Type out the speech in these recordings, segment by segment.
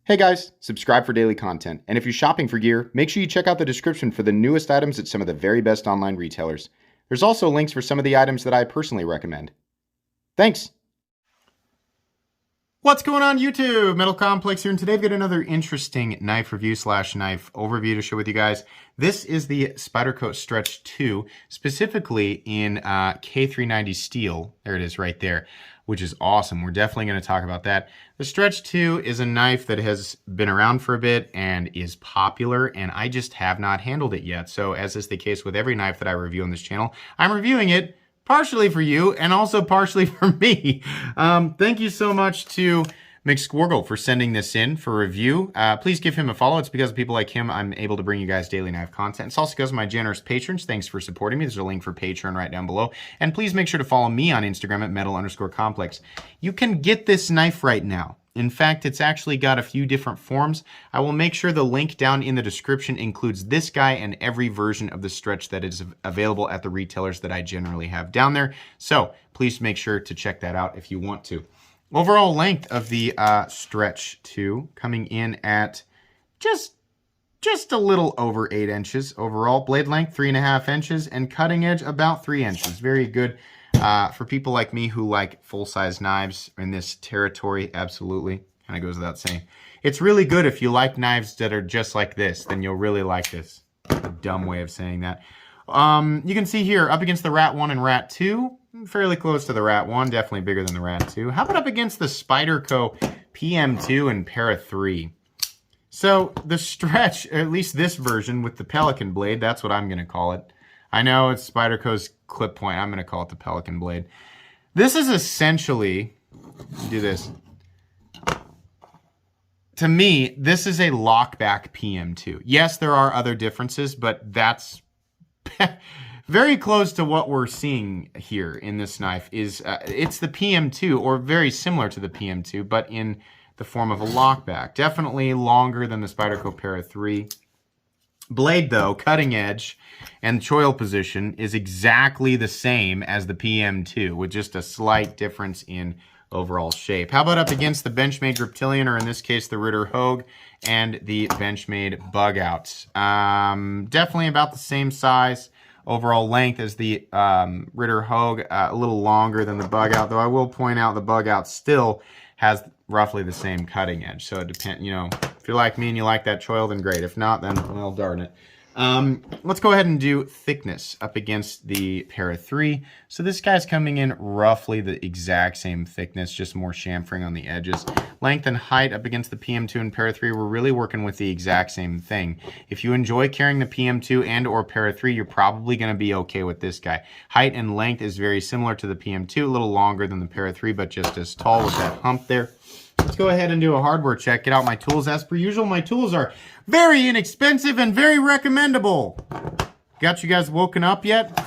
Hey guys, subscribe for daily content, and if you're shopping for gear, make sure you check out the description for the newest items at some of the very best online retailers. There's also links for some of the items that I personally recommend. Thanks! What's going on YouTube? Metal Complex here, and today I've got another interesting knife review slash knife overview to share with you guys. This is the Spyderco Stretch 2, specifically in K390 steel. There it is right there, which is awesome. We're definitely going to talk about that. The Stretch 2 is a knife that has been around for a bit and is popular, and I just have not handled it yet. So as is the case with every knife that I review on this channel, I'm reviewing it partially for you and also partially for me. Thank you so much to McSquirgle for sending this in for review. Please give him a follow. It's because of people like him I'm able to bring you guys daily knife content. It's also because of my generous patrons. Thanks for supporting me. There's a link for Patreon right down below. And please make sure to follow me on Instagram at metal_complex. You can get this knife right now. In fact, it's actually got a few different forms. I will make sure the link down in the description includes this guy and every version of the Stretch that is available at the retailers that I generally have down there. So please make sure to check that out if you want to. Overall length of the Stretch 2 coming in at just a little over 8 inches overall. Blade length 3.5 inches and cutting edge about 3 inches. Very good. For people like me who like full-size knives in this territory, absolutely. Kind of goes without saying. It's really good if you like knives that are just like this, then you'll really like this. A dumb way of saying that. You can see here, up against the Rat 1 and Rat 2, fairly close to the Rat 1, definitely bigger than the Rat 2. How about up against the Spyderco PM2 and Para 3? So the Stretch, at least this version with the Pelican blade, that's what I'm going to call it. I know it's Spyderco's clip point. I'm going to call it the Pelican blade. This is essentially, do this. To me, this is a lockback PM2. Yes, there are other differences, but that's very close to what we're seeing here in this knife. It's the PM2, or very similar to the PM2, but in the form of a lockback. Definitely longer than the Spyderco Para 3. Blade, though, cutting edge and choil position is exactly the same as the PM2 with just a slight difference in overall shape. How about up against the Benchmade Reptilian, or in this case the Ritter Hogue and the Benchmade Bug Out? Definitely about the same size overall length as the Ritter Hogue, a little longer than the Bug Out, though I will point out the Bug Out still has roughly the same cutting edge. So it depends, you know, if you're like me and you like that choil, then great. If not, then, well, darn it. Let's go ahead and do thickness up against the Para 3. So this guy's coming in roughly the exact same thickness, just more chamfering on the edges. Length and height up against the PM2 and Para 3, we're really working with the exact same thing. If you enjoy carrying the PM2 and or Para 3, you're probably going to be okay with this guy. Height and length is very similar to the PM2, a little longer than the Para 3, but just as tall with that hump there. Let's go ahead and do a hardware check. Get out my tools. As per usual, my tools are very inexpensive and very recommendable. Got you guys woken up yet?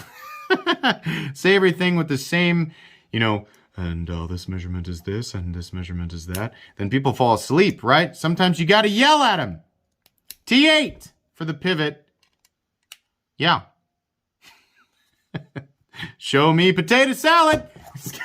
Say everything with the same, you know, and this measurement is this, and this measurement is that. Then people fall asleep, right? Sometimes you got to yell at them. T8 for the pivot. Yeah. Show me potato salad.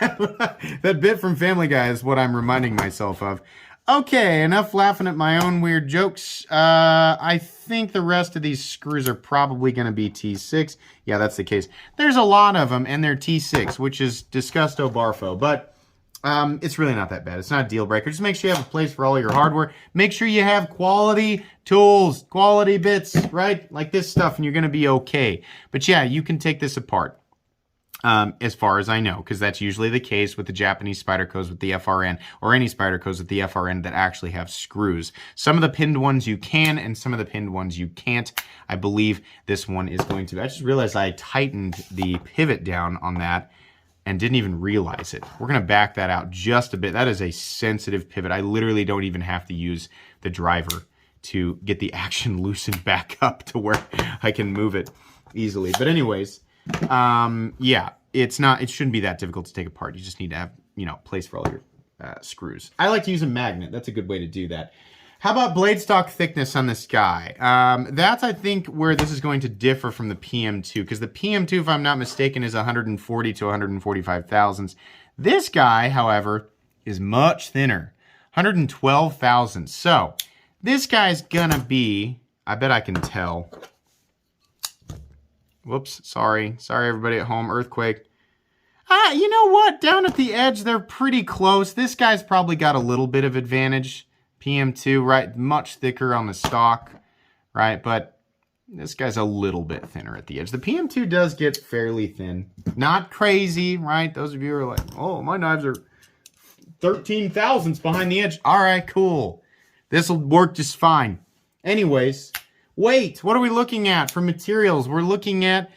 That bit from Family Guy is what I'm reminding myself of. Okay, enough laughing at my own weird jokes. I think the rest of these screws are probably going to be T6. Yeah, that's the case. There's a lot of them, and they're T6, which is disgusto barfo. But it's really not that bad. It's not a deal breaker. Just make sure you have a place for all your hardware. Make sure you have quality tools, quality bits, right? Like this stuff, and you're going to be okay. But yeah, you can take this apart. As far as I know, because that's usually the case with the Japanese Spydercos with the FRN, or any Spydercos with the FRN that actually have screws. Some of the pinned ones you can, and some of the pinned ones you can't. I believe this one is going to. I just realized I tightened the pivot down on that and didn't even realize it. We're going to back that out just a bit. That is a sensitive pivot. I literally don't even have to use the driver to get the action loosened back up to where I can move it easily. But anyways, yeah, it shouldn't be that difficult to take apart. You just need to have, you know, place for all your screws. I like to use a magnet. That's a good way to do that. How about blade stock thickness on this guy? That's, I think, where this is going to differ from the PM2, because the PM2, if I'm not mistaken, is 140 to 145 thousandths. This guy, however, is much thinner. 112,000. So this guy's gonna be, I bet I can tell. Whoops, sorry everybody at home, earthquake. You know what? Down at the edge, they're pretty close. This guy's probably got a little bit of advantage. PM2, right? Much thicker on the stock, right? But this guy's a little bit thinner at the edge. The PM2 does get fairly thin. Not crazy, right? Those of you who are like, oh, my knives are 13 thousandths behind the edge. All right, cool. This will work just fine. Anyways, weight. What are we looking at for materials? We're looking at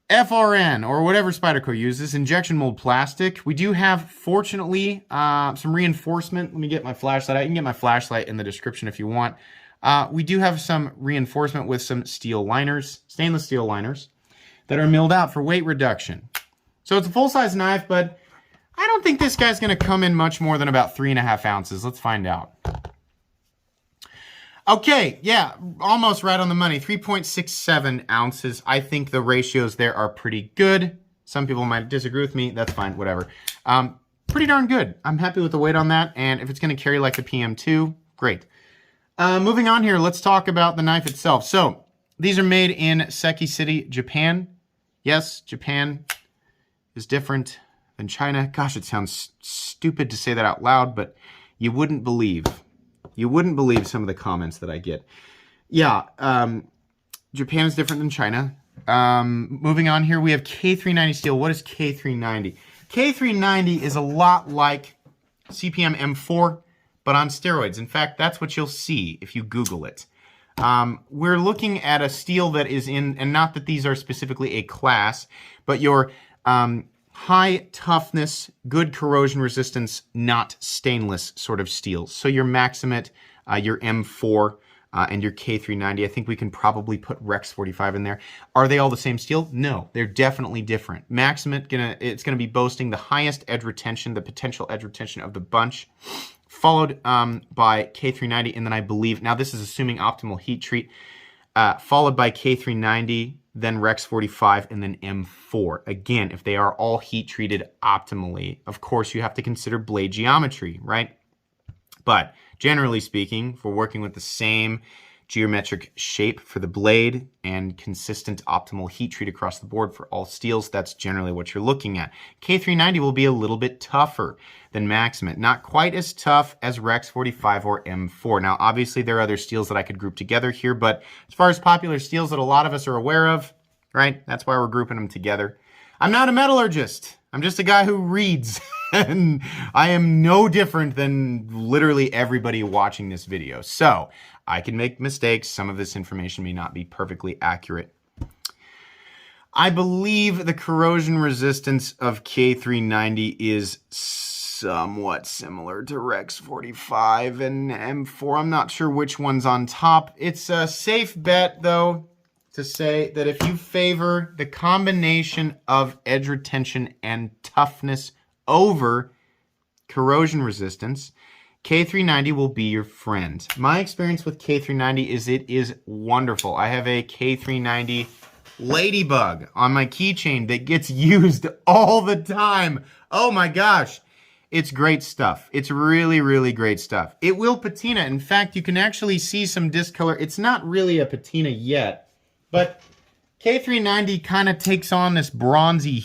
FRN, or whatever Spyderco uses, injection mold plastic. We do have, fortunately, some reinforcement. Let me get my flashlight out. You can get my flashlight in the description if you want. We do have some reinforcement with some steel liners, stainless steel liners, that are milled out for weight reduction. So it's a full-size knife, but I don't think this guy's going to come in much more than about 3.5 ounces. Let's find out. Okay, yeah, almost right on the money. 3.67 ounces. I think the ratios there are pretty good. Some people might disagree with me. That's fine, whatever. Pretty darn good. I'm happy with the weight on that. And if it's going to carry like the PM2, great. Moving on here, let's talk about the knife itself. So these are made in Seki City, Japan. Yes, Japan is different than China. Gosh, it sounds stupid to say that out loud, but you wouldn't believe. You wouldn't believe some of the comments that I get. Yeah, Japan is different than China. Moving on here, we have K390 steel. What is K390? K390 is a lot like CPM M4, but on steroids. In fact, that's what you'll see if you Google it. We're looking at a steel that is in, and not that these are specifically a class, but your high toughness, good corrosion resistance, not stainless sort of steels. So your Maximate, your M4, and your K390. I think we can probably put Rex 45 in there. Are they all the same steel? No, they're definitely different. Maximate, it's gonna be boasting the highest edge retention, the potential edge retention of the bunch, followed by K390, and then I believe, now this is assuming optimal heat treat, followed by K390, then Rex 45, and then M4. Again, if they are all heat treated optimally, of course you have to consider blade geometry, right? But generally speaking, if we're working with the same geometric shape for the blade and consistent optimal heat treat across the board for all steels, that's generally what you're looking at. K390 will be a little bit tougher than Maximate. Not quite as tough as Rex 45 or M4. Now, obviously, there are other steels that I could group together here, but as far as popular steels that a lot of us are aware of, right, that's why we're grouping them together. I'm not a metallurgist. I'm just a guy who reads, and I am no different than literally everybody watching this video. So I can make mistakes. Some of this information may not be perfectly accurate. I believe the corrosion resistance of K390 is somewhat similar to Rex 45 and M4. I'm not sure which one's on top. It's a safe bet, though, to say that if you favor the combination of edge retention and toughness over corrosion resistance, K390 will be your friend. My experience with K390 is it is wonderful. I have a K390 Ladybug on my keychain that gets used all the time. Oh my gosh. It's great stuff. It's really, really great stuff. It will patina. In fact, you can actually see some discolor. It's not really a patina yet, but K390 kind of takes on this bronzy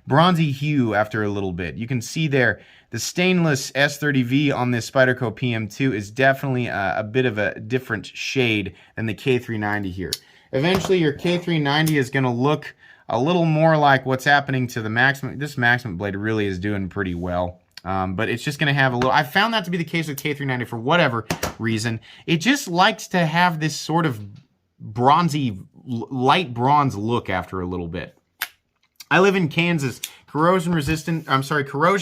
bronzy hue after a little bit. You can see there the stainless S30V on this Spyderco PM2 is definitely a bit of a different shade than the K390 here. Eventually, your K390 is going to look a little more like what's happening to the Maximate. This Maximate blade really is doing pretty well. But it's just going to have a little... I found that to be the case with K390 for whatever reason. It just likes to have this sort of bronzy, light bronze look after a little bit. I live in Kansas. Corrosion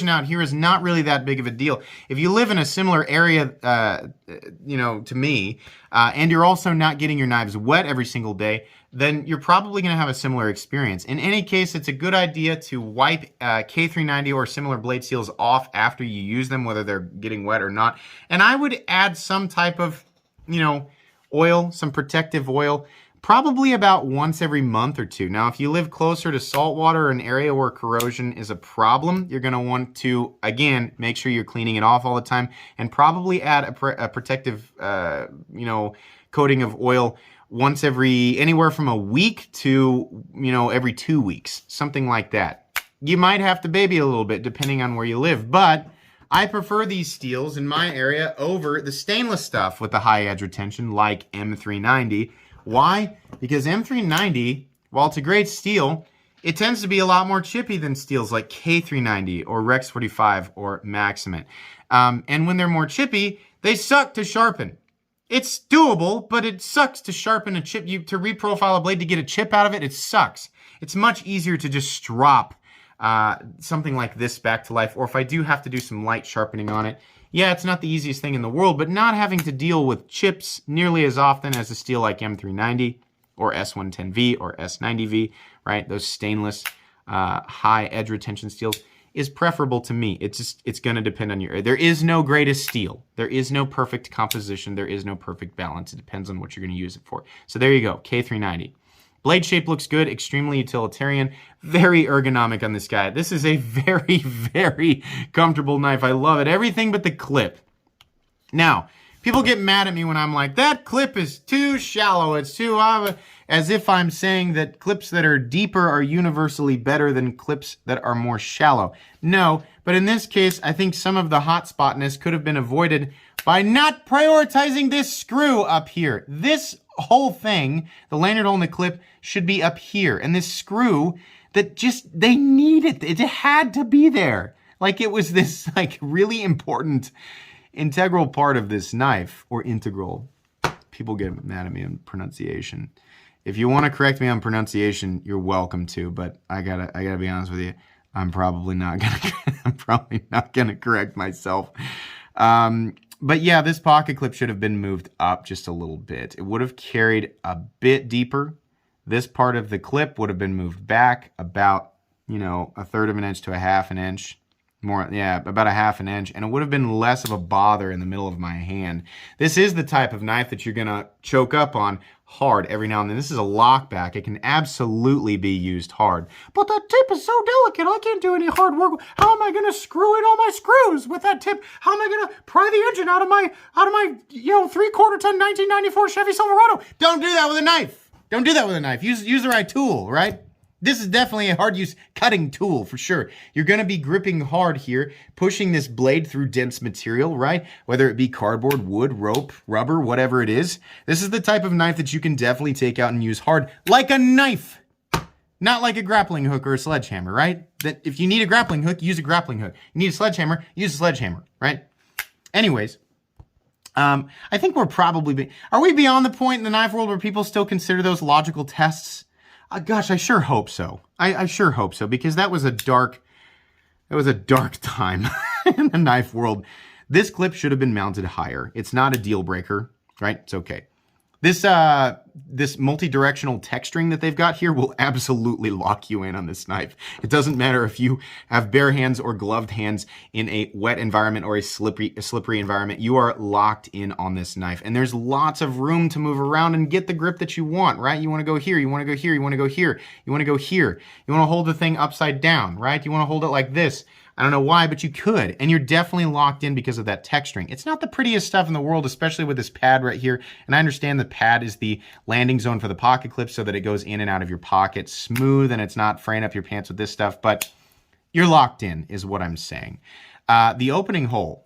out here is not really that big of a deal. If you live in a similar area, to me, and you're also not getting your knives wet every single day, then you're probably going to have a similar experience. In any case, it's a good idea to wipe K390 or similar blade seals off after you use them, whether they're getting wet or not. And I would add some type of, oil, some protective oil. probably about once every month or two. Now, if you live closer to saltwater or an area where corrosion is a problem, you're going to want to, again, make sure you're cleaning it off all the time and probably add a protective, coating of oil once anywhere from a week to, every 2 weeks, something like that. You might have to baby a little bit depending on where you live, but I prefer these steels in my area over the stainless stuff with the high edge retention like M390. Why? Because M390, while it's a great steel, it tends to be a lot more chippy than steels like K390 or Rex 45 or Maximate. And when they're more chippy, they suck to sharpen. It's doable, but it sucks to sharpen a chip. To reprofile a blade to get a chip out of it, it sucks. It's much easier to just strop something like this back to life, or if I do have to do some light sharpening on it, yeah, it's not the easiest thing in the world, but not having to deal with chips nearly as often as a steel like M390 or S110V or S90V, right? Those stainless high edge retention steels is preferable to me. It's going to depend on your, there is no greatest steel. There is no perfect composition. There is no perfect balance. It depends on what you're going to use it for. So there you go, K390. Blade shape looks good, extremely utilitarian, very ergonomic on this guy. This is a very, very comfortable knife. I love it. Everything but the clip. Now, people get mad at me when I'm like, that clip is too shallow. It's too, as if I'm saying that clips that are deeper are universally better than clips that are more shallow. No, but in this case, I think some of the hot spotness could have been avoided by not prioritizing this screw up here. This whole thing, the lanyard hole and the clip, should be up here. And this screw that they need it. It had to be there. Like it was this really important integral part of this knife, or integral. People get mad at me on pronunciation. If you want to correct me on pronunciation, you're welcome to, but I gotta be honest with you. I'm probably not gonna correct myself. But yeah, this pocket clip should have been moved up just a little bit. It would have carried a bit deeper. This part of the clip would have been moved back about, a third of an inch to a half an inch. More, yeah, about a half an inch. And it would have been less of a bother in the middle of my hand. This is the type of knife that you're going to choke up on hard every now and then. This is a lockback. It can absolutely be used hard. But that tip is so delicate, I can't do any hard work. How am I going to screw in all my screws with that tip? How am I going to pry the engine out of my 3/4 ton 1994 Chevy Silverado? Don't do that with a knife. Don't do that with a knife. Use the right tool, right? This is definitely a hard use cutting tool for sure. You're going to be gripping hard here, pushing this blade through dense material, right? Whether it be cardboard, wood, rope, rubber, whatever it is. This is the type of knife that you can definitely take out and use hard like a knife. Not like a grappling hook or a sledgehammer, right? That if you need a grappling hook, use a grappling hook. You need a sledgehammer, use a sledgehammer, right? Anyways, I think we're probably, are we beyond the point in the knife world where people still consider those logical tests? Gosh, I sure hope so. I sure hope so, because that was a dark time in the knife world. This clip should have been mounted higher. It's not a deal breaker, right? It's okay. This multi-directional texturing that they've got here will absolutely lock you in on this knife. It doesn't matter if you have bare hands or gloved hands in a wet environment or a slippery environment. You are locked in on this knife. And there's lots of room to move around and get the grip that you want, right? You want to go here, you want to go here, you want to go here, you want to go here. You want to hold the thing upside down, right? You want to hold it like this. I don't know why, but you could. And you're definitely locked in because of that texturing. It's not the prettiest stuff in the world, especially with this pad right here. And I understand the pad is the landing zone for the pocket clip so that it goes in and out of your pocket smooth and it's not fraying up your pants with this stuff, but you're locked in is what I'm saying. The opening hole,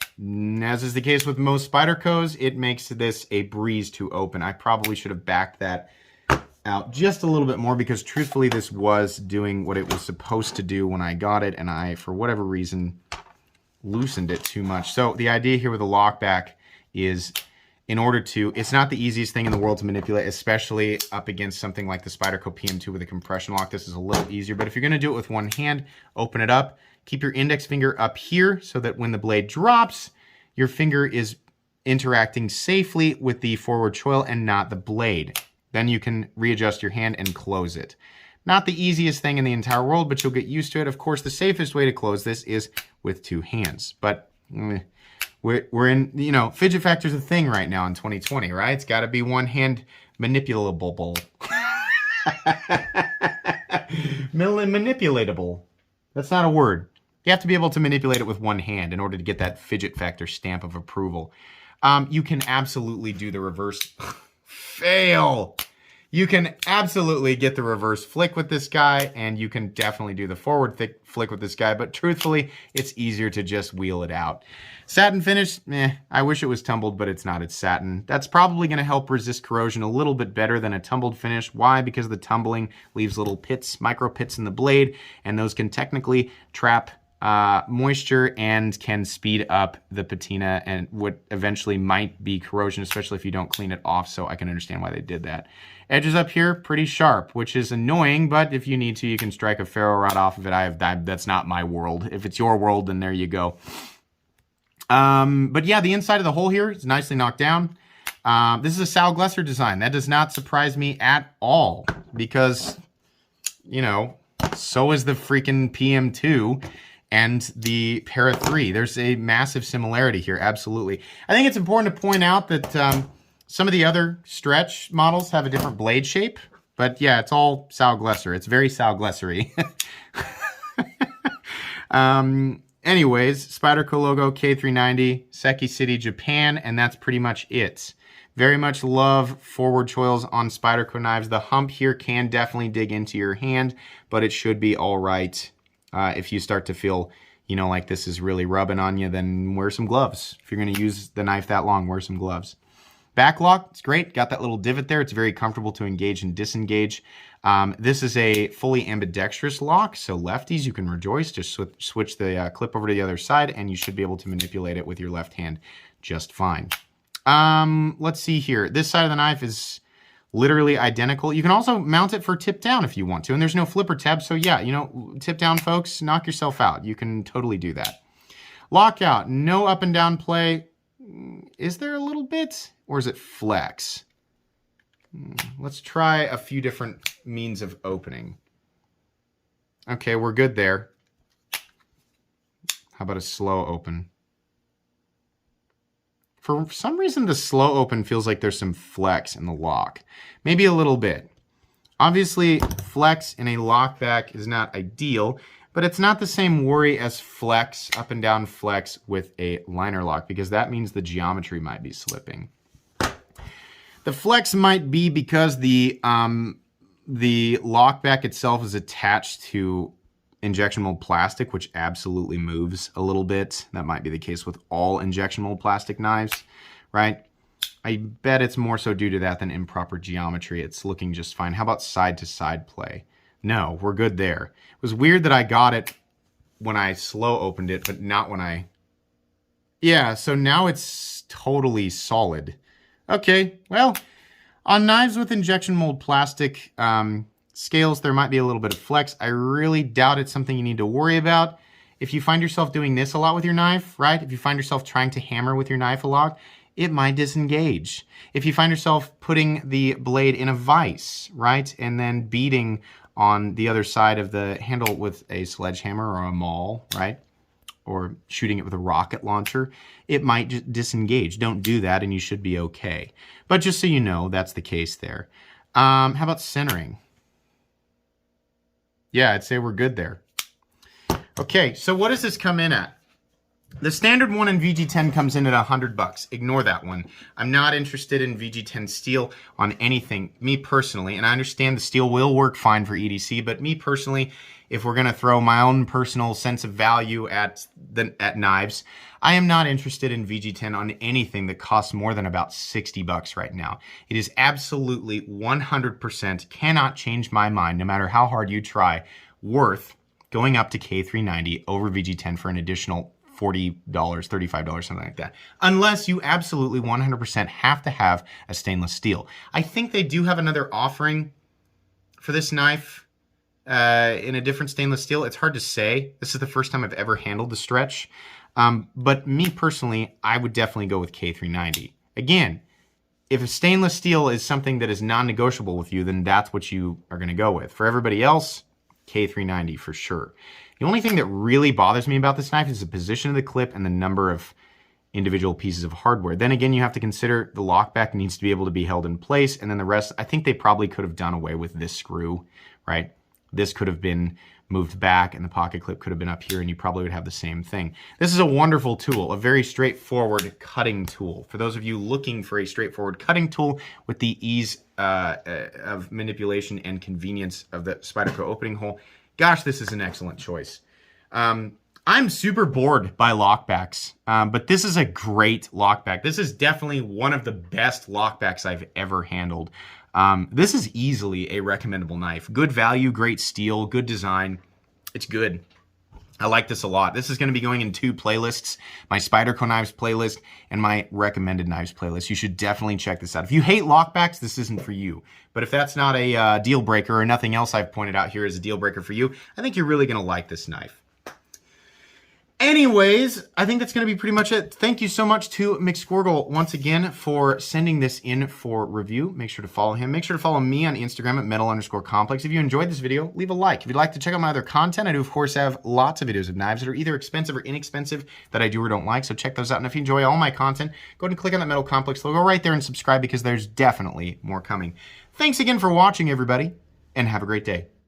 as is the case with most Spydercos, it makes this a breeze to open. I probably should have backed that out just a little bit more because truthfully this was doing what it was supposed to do when I got it, and I, for whatever reason, loosened it too much. So the idea here with the lockback is in order to, it's not the easiest thing in the world to manipulate, especially up against something like the Spyderco PM2 with a compression lock. This is a little easier, but if you're going to do it with one hand, open it up, keep your index finger up here so that when the blade drops, your finger is interacting safely with the forward choil and not the blade. Then you can readjust your hand and close it. Not the easiest thing in the entire world, but you'll get used to it. Of course, the safest way to close this is with two hands. But we're in, fidget factor's a thing right now in 2020, right? It's got to be one hand manipulable. Manipulatable. That's not a word. You have to be able to manipulate it with one hand in order to get that fidget factor stamp of approval. You can absolutely do the reverse. Fail. You can absolutely get the reverse flick with this guy, and you can definitely do the forward flick with this guy, but truthfully, it's easier to just wheel it out. Satin finish, I wish it was tumbled, but it's not. It's satin. That's probably going to help resist corrosion a little bit better than a tumbled finish. Why? Because the tumbling leaves little pits, micro pits in the blade, and those can technically trap moisture and can speed up the patina and what eventually might be corrosion, especially if you don't clean it off, so I can understand why they did that. Edges up here, pretty sharp, which is annoying, but if you need to, you can strike a ferro rod off of it. That's not my world. If it's your world, then there you go. But yeah, the inside of the hole here is nicely knocked down. This is a Sal Glesser design. That does not surprise me at all because, you know, so is the freaking PM2 and the Para 3. There's a massive similarity here, absolutely. I think it's important to point out that some of the other Stretch models have a different blade shape, but yeah, it's all Sal Glesser. It's very Sal Glessery. Anyways, Spyderco logo, K390, Seki City, Japan, and that's pretty much it. Very much love forward choils on Spyderco knives. The hump here can definitely dig into your hand, but it should be all right. If you start to feel, you know, like this is really rubbing on you, then wear some gloves. If you're going to use the knife that long, wear some gloves. Back lock, it's great. Got that little divot there. It's very comfortable to engage and disengage. This is a fully ambidextrous lock, so lefties, you can rejoice. Just switch the clip over to the other side, and you should be able to manipulate it with your left hand just fine. Let's see here. This side of the knife is literally identical. You can also mount it for tip down if you want to, and there's no flipper tab, so yeah, you know, tip down, folks, knock yourself out. You can totally do that. Lockout, no up and down play. Is there a little bit, or is it flex? Let's try a few different means of opening. Okay, we're good there. How about a slow open? For some reason, the slow open feels like there's some flex in the lock. Maybe a little bit. Obviously, flex in a lockback is not ideal, but it's not the same worry as flex, up and down flex with a liner lock, because that means the geometry might be slipping. The flex might be because the lockback itself is attached to injection mold plastic, which absolutely moves a little bit. That might be the case with all injection mold plastic knives, right? I bet it's more so due to that than improper geometry. It's looking just fine. How about side-to-side play? No, we're good there. It was weird that I got it when I slow opened it, but not when I... Yeah, so now it's totally solid. Okay, well, on knives with injection mold plastic scales, there might be a little bit of flex. I really doubt it's something you need to worry about. If you find yourself doing this a lot with your knife, right? If you find yourself trying to hammer with your knife a lot, it might disengage. If you find yourself putting the blade in a vise, right? And then beating on the other side of the handle with a sledgehammer or a maul, right? Or shooting it with a rocket launcher, it might just disengage. Don't do that and you should be okay. But just so you know, that's the case there. How about centering? Yeah, I'd say we're good there. Okay, so what does this come in at? The standard one in VG10 comes in at $100. Ignore that one. I'm not interested in VG10 steel on anything, me personally, and I understand the steel will work fine for EDC, but me personally, if we're gonna throw my own personal sense of value at knives, I am not interested in VG10 on anything that costs more than about $60 right now. It is absolutely 100%, cannot change my mind, no matter how hard you try, worth going up to K390 over VG10 for an additional $40, $35, something like that. Unless you absolutely 100% have to have a stainless steel. I think they do have another offering for this knife in a different stainless steel. It's hard to say. This is the first time I've ever handled the Stretch. But me personally, I would definitely go with K390. Again, if a stainless steel is something that is non-negotiable with you, then that's what you are going to go with. For everybody else, K390 for sure. The only thing that really bothers me about this knife is the position of the clip and the number of individual pieces of hardware. Then again, you have to consider the lockback needs to be able to be held in place, and then the rest, I think they probably could have done away with this screw, right? This could have been moved back and the pocket clip could have been up here and you probably would have the same thing. This is a wonderful tool, a very straightforward cutting tool. For those of you looking for a straightforward cutting tool with the ease of manipulation and convenience of the Spyderco opening hole, gosh, this is an excellent choice. I'm super bored by lockbacks, but this is a great lockback. This is definitely one of the best lockbacks I've ever handled. This is easily a recommendable knife. Good value, great steel, good design. It's good. I like this a lot. This is going to be going in 2 playlists, my Spyderco knives playlist and my recommended knives playlist. You should definitely check this out. If you hate lockbacks, this isn't for you. But if that's not a deal breaker or nothing else I've pointed out here is a deal breaker for you, I think you're really going to like this knife. Anyways, I think that's going to be pretty much it. Thank you so much to McSquirgle once again for sending this in for review. Make sure to follow him. Make sure to follow me on Instagram at metal_complex. If you enjoyed this video, leave a like. If you'd like to check out my other content, I do, of course, have lots of videos of knives that are either expensive or inexpensive that I do or don't like, so check those out. And if you enjoy all my content, go ahead and click on that Metal Complex logo right there and subscribe because there's definitely more coming. Thanks again for watching, everybody, and have a great day.